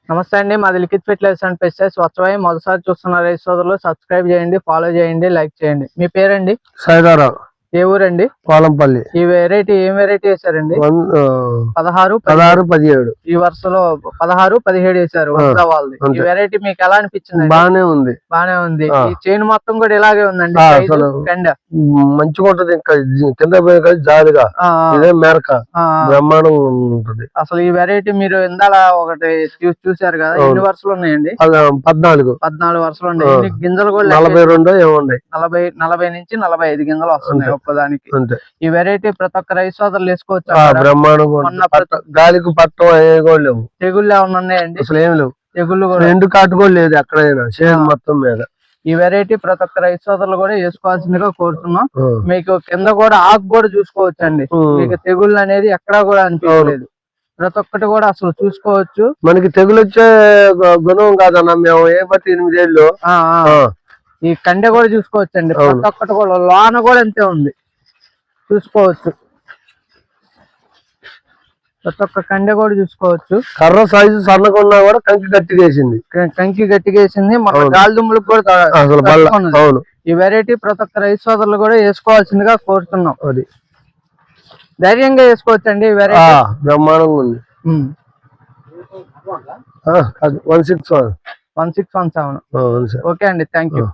నమస్తే అండి. మాది లిక్విడ్ ఫెర్టిలైజర్స్ అండ్ పెస్టిసైడ్స్ స్వచ్ఛమై మొదటిసారి చూస్తున్న రైతు సోదరులు సబ్స్క్రైబ్ చేయండి, ఫాలో చేయండి, లైక్ చేయండి. మీ పేరండి? సైదారావు. ఏ ఊరండి? పోలంపల్లి. ఈ వెరైటీ ఏం వెరైటీ వేసారండి? 16, 17. ఈ వరుసలో 16, 17 వేసారు. ఈ వెరైటీ మీకు ఎలా అనిపించింది? బానే ఉంది. బానే ఉంది. ఈ చైన్ మొత్తం కూడా ఇలాగే ఉందండి. మంచిగా ఉంటది. ఇంకా కింద పోయి జాలిగా ఇదే మేరక బ్రహ్మాండంగా ఉంటది. అసలు ఈ వెరైటీ మీరు ఇందాల ఒకటి చూసారు కదా, ఎన్ని వరుసలు ఉన్నాయండి? 14 వరుసలు ఉన్నాయి. గింజలు కూడా 42 ఏమున్నాయి. 40 నుంచి 45 గింజలు వస్తున్నాయి ఒక్కదానికి. ఈ వెరైటీ ప్రతి ఒక్క రైతు సోదరులు వేసుకోవచ్చు. బ్రహ్మాండంగా గాలికి పట్టం లేవు. తెగుళ్ళు ఏమన్నా ఉన్నాయండి? అసలు ఏమి లేవు. తెగుళ్ళు కూడా ఎండు కాటు కూడా లేదు ఎక్కడైనా చేను మొత్తం మీద. ఈ వెరైటీ ప్రతి ఒక్క రైతు సోదరులు కూడా వేసుకోవాల్సిందిగా కోరుతున్నాం. మీకు కింద కూడా ఆకు కూడా చూసుకోవచ్చు అండి. మీకు తెగుళ్ళు అనేది ఎక్కడా కూడా అనిపించలేదు. ప్రతి ఒక్కటి కూడా అసలు చూసుకోవచ్చు. మనకి తెగులు వచ్చే గుణం కాదన్నా. మేము ఏ బట్టి 8 ఏళ్ళు ఈ కండె కూడా చూసుకోవచ్చు అండి. ప్రతి ఒక్కటి కూడా లోన కూడా అంతే ఉంది, చూసుకోవచ్చు. ప్రతి ఒక్క కండె కూడా చూసుకోవచ్చు. కర్ర సైజు సన్నగా ఉన్నా కూడా కంకి గట్టిగేసింది. మన గాలి దుమ్ములకు కూడా అవును. ఈ వెరైటీ ప్రతి ఒక్క రైతు సోదరులు కూడా వేసుకోవాల్సిందిగా కోరుతున్నాం. అది ధైర్యంగా వేసుకోవచ్చు అండి. ఈ వెరైటీ బ్రహ్మాండంగా ఉంది. 1617. ఓకే అండి, థ్యాంక్ యూ.